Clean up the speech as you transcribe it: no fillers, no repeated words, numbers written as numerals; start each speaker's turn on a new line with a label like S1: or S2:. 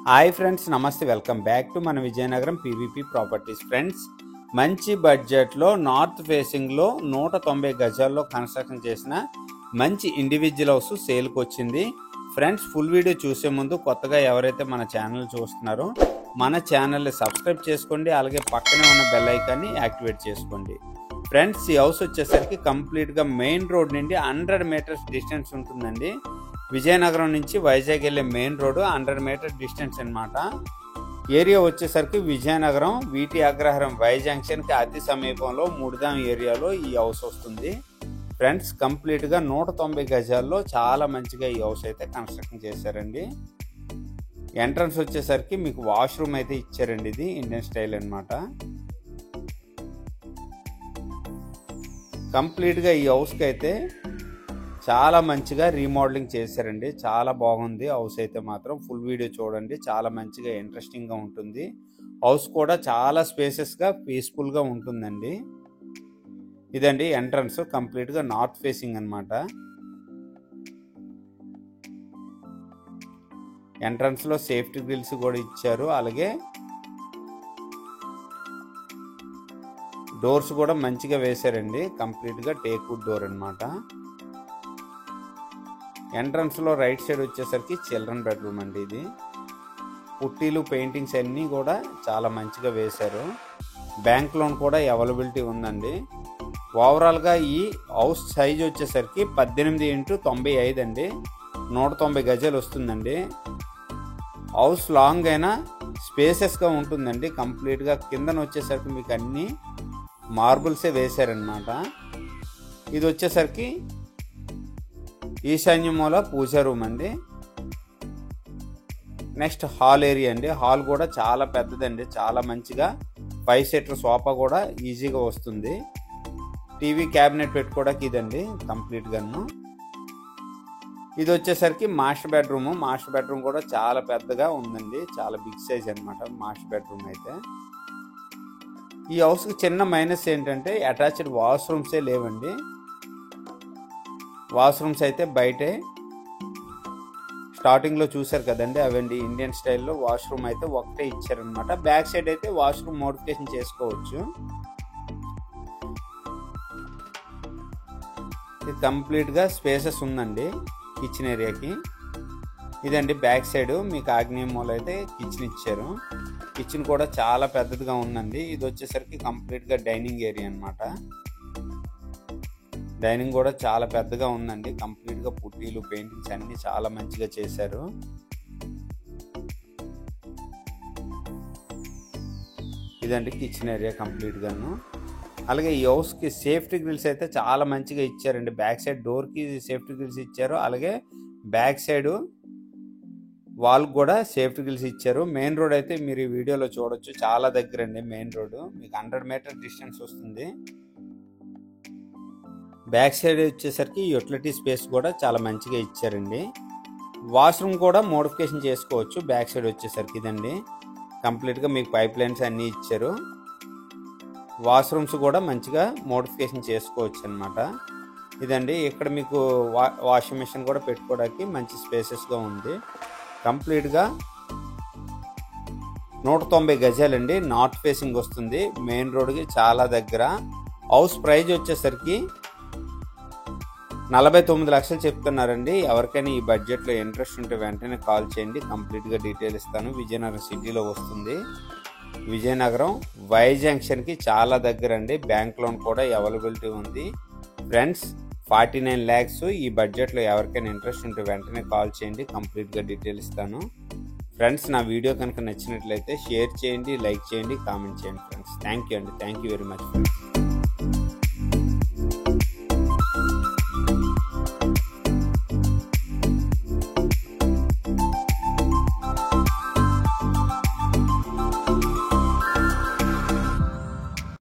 S1: Hi friends, నమస్తే. Welcome back to మన Vizianagaram PVP properties. Friends, మంచి బడ్జెట్లో నార్త్ ఫేసింగ్లో 190 గజాల్లో కన్స్ట్రక్షన్ చేసిన మంచి ఇండివిజువల్ హౌస్ సేల్కి వచ్చింది. ఫ్రెండ్స్, ఫుల్ వీడియో చూసే ముందు కొత్తగా ఎవరైతే మన ఛానల్ చూస్తున్నారో మన ఛానల్ని సబ్స్క్రైబ్ చేసుకోండి, అలాగే పక్కనే ఉన్న బెల్ ఐకాన్ని యాక్టివేట్ చేసుకోండి. ఫ్రెండ్స్, ఈ హౌస్ వచ్చేసరికి కంప్లీట్గా మెయిన్ రోడ్ నుండి 100 మీటర్స్ డిస్టెన్స్ ఉంటుందండి. విజయనగరం నుంచి వైజాగ్ వెళ్ళే మెయిన్ రోడ్డు 100 మీటర్ డిస్టెన్స్ అనమాట. ఏరియా వచ్చేసరికి విజయనగరం వీటి అగ్రహారం వై జంక్షన్కి అతి సమీపంలో ముడిదాం ఏరియాలో ఈ హౌస్ వస్తుంది. ఫ్రెండ్స్, కంప్లీట్గా 190 గజాల్లో చాలా మంచిగా ఈ హౌస్ అయితే కన్స్ట్రక్షన్ చేశారండి. ఎంట్రన్స్ వచ్చేసరికి మీకు వాష్రూమ్ అయితే ఇచ్చారండి. ఇది ఇండియన్ స్టైల్ అనమాట. కంప్లీట్గా ఈ హౌస్కి అయితే చాలా మంచిగా రీమోడలింగ్ చేశారండి. చాలా బాగుంది హౌస్ అయితే మాత్రం. ఫుల్ వీడియో చూడండి, చాలా మంచిగా ఇంట్రెస్టింగ్గా ఉంటుంది. హౌస్ కూడా చాలా స్పేసెస్గా పీస్ఫుల్గా ఉంటుందండి. ఇదండి ఎంట్రన్స్, కంప్లీట్గా నార్త్ ఫేసింగ్ అనమాట. ఎంట్రన్స్లో సేఫ్టీ గ్రిల్స్ కూడా ఇచ్చారు, అలాగే డోర్స్ కూడా మంచిగా వేశారండి. కంప్లీట్గా టేక్వుడ్ డోర్ అనమాట. ఎంట్రన్స్లో రైట్ సైడ్ వచ్చేసరికి చిల్డ్రన్ బెడ్రూమ్ అండి. ఇది పుట్టీలు పెయింటింగ్స్ అన్నీ కూడా చాలా మంచిగా వేశారు. బ్యాంక్ లోన్ కూడా అవైలబిలిటీ ఉందండి. ఓవరాల్గా ఈ హౌస్ సైజ్ వచ్చేసరికి 18x95 అండి. 190 గజాలు వస్తుందండి. హౌస్ లాంగ్ అయినా స్పేసెస్గా ఉంటుందండి. కంప్లీట్గా కిందన వచ్చేసరికి మీకు అన్ని మార్బుల్సే వేశారనమాట. ఇది వచ్చేసరికి ఈశాన్య మూల పూజా రూమ్ అండి. నెక్స్ట్ హాల్ ఏరియా అండి. హాల్ కూడా చాలా పెద్దదండి, చాలా మంచిగా 5 సీటర్ సోఫా కూడా ఈజీగా వస్తుంది. టీవీ క్యాబినెట్ పెట్టుకోవడానికి ఇదండి కంప్లీట్గాను. ఇది వచ్చేసరికి మాస్టర్ బెడ్రూమ్. మాస్టర్ బెడ్రూమ్ కూడా చాలా పెద్దగా ఉందండి, చాలా బిగ్ సైజ్ అనమాట మాస్టర్ బెడ్రూమ్ అయితే. ఈ హౌస్కి చిన్న మైనస్ ఏంటంటే అటాచ్డ్ వాష్రూమ్సే లేవండి. వాష్రూమ్స్ అయితే బయటే స్టార్టింగ్లో చూసారు కదండి, అవండి ఇండియన్ స్టైల్లో వాష్రూమ్ అయితే ఒకటే ఇచ్చారనమాట. బ్యాక్ సైడ్ అయితే వాష్రూమ్ మోడిఫికేషన్ చేసుకోవచ్చు. ఇది కంప్లీట్గా స్పేసెస్ ఉందండి కిచెన్ ఏరియాకి. ఇదండి బ్యాక్ సైడ్ మీకు ఆగ్నేయ మూల అయితే కిచెన్ ఇచ్చారు. కిచెన్ కూడా చాలా పెద్దదిగా ఉందండి. ఇది వచ్చేసరికి కంప్లీట్గా డైనింగ్ ఏరియా అనమాట. డైనింగ్ కూడా చాలా పెద్దగా ఉందండి. కంప్లీట్గా పుట్టీలు పెయింటింగ్స్ అన్ని చాలా మంచిగా చేశారు. ఇదండి కిచెన్ ఏరియా కంప్లీట్గాను. అలాగే ఈ హౌస్కి సేఫ్టీ గ్రిల్స్ అయితే చాలా మంచిగా ఇచ్చారండి. బ్యాక్ సైడ్ డోర్కి సేఫ్టీ గ్రిల్స్ ఇచ్చారు, అలాగే బ్యాక్ సైడ్ వాల్ కూడా సేఫ్టీ గ్రిల్స్ ఇచ్చారు. మెయిన్ రోడ్ అయితే మీరు ఈ వీడియోలో చూడొచ్చు, చాలా దగ్గర అండి మెయిన్ రోడ్. మీకు 100 మీటర్ డిస్టెన్స్ వస్తుంది. బ్యాక్ సైడ్ వచ్చేసరికి యూటిలిటీ స్పేస్ కూడా చాలా మంచిగా ఇచ్చారండి. వాష్రూమ్ కూడా మోడిఫికేషన్ చేసుకోవచ్చు. బ్యాక్ సైడ్ వచ్చేసరికి ఇదండి కంప్లీట్గా మీకు పైప్ లైన్స్ అన్నీ ఇచ్చారు. వాష్రూమ్స్ కూడా మంచిగా మోడిఫికేషన్ చేసుకోవచ్చు అనమాట. ఇదండి ఇక్కడ మీకు వాషింగ్ మిషన్ కూడా పెట్టుకోవడానికి మంచి స్పేసెస్గా ఉంది. కంప్లీట్గా 190 గజాలండి. నార్త్ ఫేసింగ్ వస్తుంది, మెయిన్ రోడ్కి చాలా దగ్గర. హౌస్ ప్రైజ్ వచ్చేసరికి 49 లక్షలు చెప్తున్నారండి. ఎవరికైనా ఈ బడ్జెట్లో ఇంట్రెస్ట్ ఉంటే వెంటనే కాల్ చేయండి, కంప్లీట్గా డీటెయిల్ ఇస్తాను. విజయనగరం సిటీలో వస్తుంది. విజయనగరం వై జంక్షన్కి చాలా దగ్గర అండి. బ్యాంక్ లోన్ కూడా అవైలబిలిటీ ఉంది. ఫ్రెండ్స్, 49 lakhs ఈ బడ్జెట్లో ఎవరికైనా ఇంట్రెస్ట్ ఉంటే వెంటనే కాల్ చేయండి, కంప్లీట్గా డీటెయిల్ ఇస్తాను. ఫ్రెండ్స్, నా వీడియో కనుక నచ్చినట్లయితే షేర్ చేయండి, లైక్ చేయండి, కామెంట్ చేయండి. ఫ్రెండ్స్, థ్యాంక్ యూ అండి. Thank you very much friends.